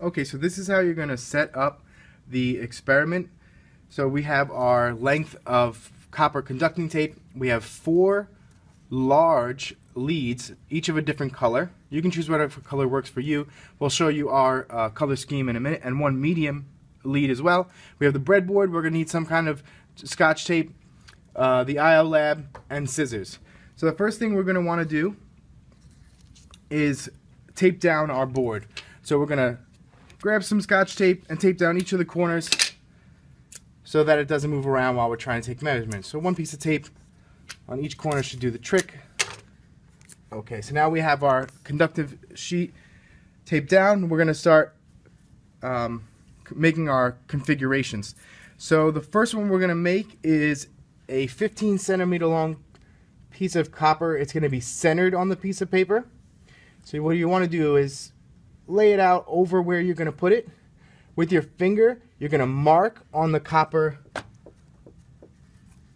Okay, so this is how you're going to set up the experiment. So we have our length of copper conducting tape. We have 4 large leads, each of a different color. You can choose whatever color works for you. We'll show you our color scheme in a minute, and 1 medium lead as well. We have the breadboard. We're going to need some kind of scotch tape, the IO lab, and scissors. So the first thing we're going to want to do is tape down our board. So we're going to grab some scotch tape and tape down each of the corners so that it doesn't move around while we're trying to take measurements. So 1 piece of tape on each corner should do the trick. Okay, so now we have our conductive sheet taped down. We're going to start making our configurations. So the first one we're going to make is a 15 centimeter long piece of copper. It's going to be centered on the piece of paper. So what you want to do is lay it out over where you're going to put it. With your finger, you're going to mark on the copper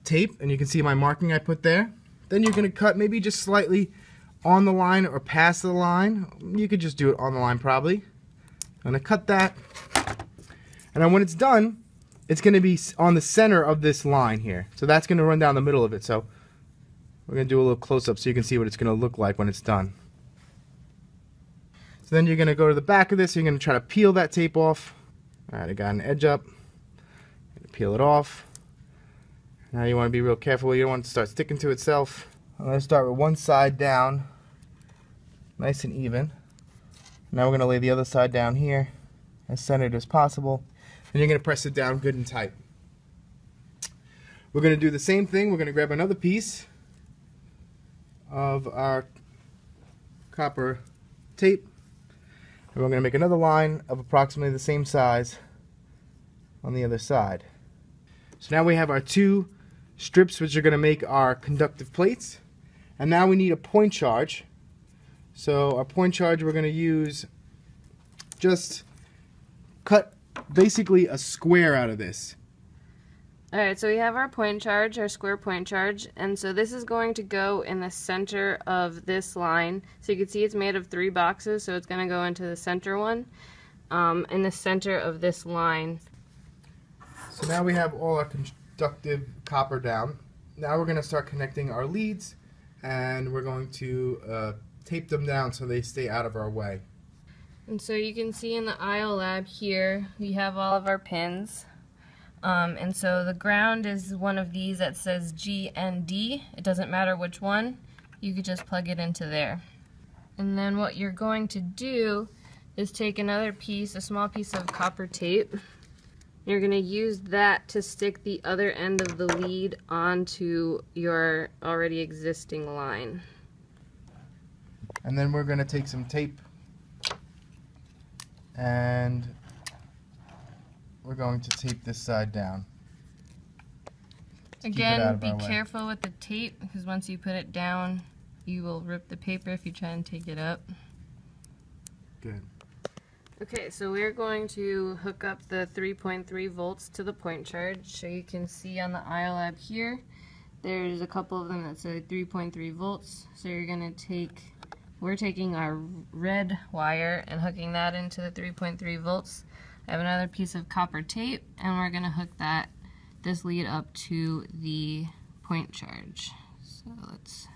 tape, and you can see my marking I put there. Then you're going to cut maybe just slightly on the line or past the line. You could just do it on the line probably. I'm going to cut that. And then when it's done, it's going to be on the center of this line here. So that's going to run down the middle of it. So we're going to do a little close-up so you can see what it's going to look like when it's done. So then you're going to go to the back of this. You're going to try to peel that tape off. Alright, I got an edge up. Peel it off. Now you want to be real careful. You don't want it to start sticking to itself. I'm going to start with one side down, nice and even. Now we're going to lay the other side down here, as centered as possible. And you're going to press it down good and tight. We're going to do the same thing. We're going to grab another piece of our copper tape. And we're going to make another line of approximately the same size on the other side. So now we have our 2 strips which are going to make our conductive plates. And now we need a point charge. So our point charge we're going to use, just cut basically a square out of this. Alright, so we have our point charge, our square point charge, and so this is going to go in the center of this line. So you can see it's made of 3 boxes, so it's going to go into the center one, in the center of this line. So now we have all our conductive copper down. Now we're going to start connecting our leads, and we're going to tape them down so they stay out of our way. And so you can see in the IO lab here, we have all of our pins. And so the ground is one of these that says G and D. It doesn't matter which one. You could just plug it into there. And then what you're going to do is take another piece, a small piece of copper tape. You're going to use that to stick the other end of the lead onto your already existing line. And then we're going to take some tape and we're going to tape this side down. Again, be careful with the tape, because once you put it down, you will rip the paper if you try and take it up. Good. Okay, so we're going to hook up the 3.3 volts to the point charge. So you can see on the IO lab here, there's a couple of them that say 3.3 volts. So you're going to we're taking our red wire and hooking that into the 3.3 volts. I have another piece of copper tape, and we're going to hook this lead up to the point charge. So let's...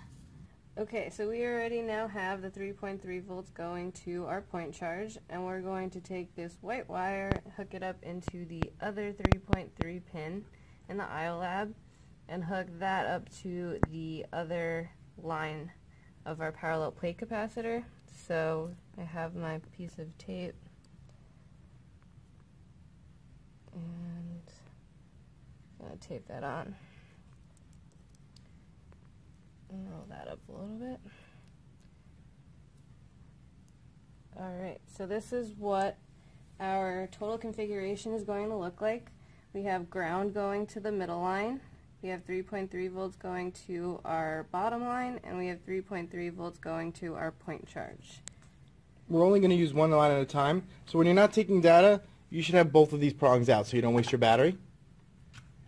Okay, so we already now have the 3.3 volts going to our point charge, and we're going to take this white wire, hook it up into the other 3.3 pin in the IO lab, and hook that up to the other line of our parallel plate capacitor. So I have my piece of tape, and I'm going to tape that on. And roll that up a little bit. Alright, so this is what our total configuration is going to look like. We have ground going to the middle line, we have 3.3 volts going to our bottom line, and we have 3.3 volts going to our point charge. We're only going to use one line at a time, so when you're not taking data, you should have both of these prongs out so you don't waste your battery.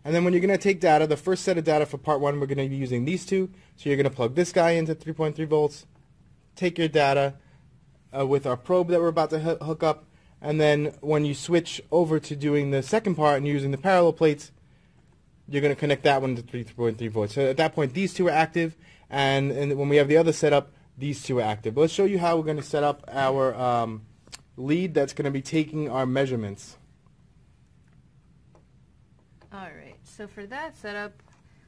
And then when you're going to take data, the first set of data for part 1, we're going to be using these 2. So you're going to plug this guy into 3.3 volts, take your data with our probe that we're about to hook up, And then when you switch over to doing the second part and using the parallel plates, you're going to connect that one to 3.3 volts. So at that point, these two are active, and when we have the other setup, these two are active. But let's show you how we're going to set up our lead that's going to be taking our measurements. Alright, so for that setup,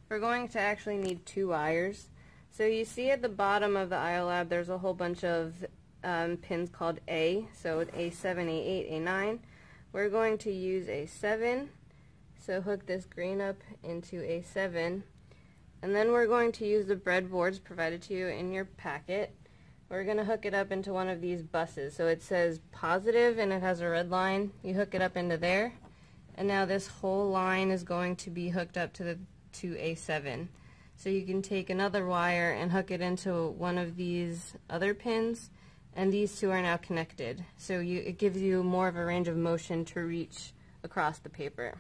we're going to actually need 2 wires. So you see at the bottom of the iLab there's a whole bunch of pins called A, so with A7, A8, A9. We're going to use A7, so hook this green up into A7, and then we're going to use the breadboards provided to you in your packet. We're going to hook it up into one of these buses. So it says positive and it has a red line. You hook it up into there, and now this whole line is going to be hooked up to A7. So you can take another wire and hook it into one of these other pins, and these two are now connected. So it gives you more of a range of motion to reach across the paper.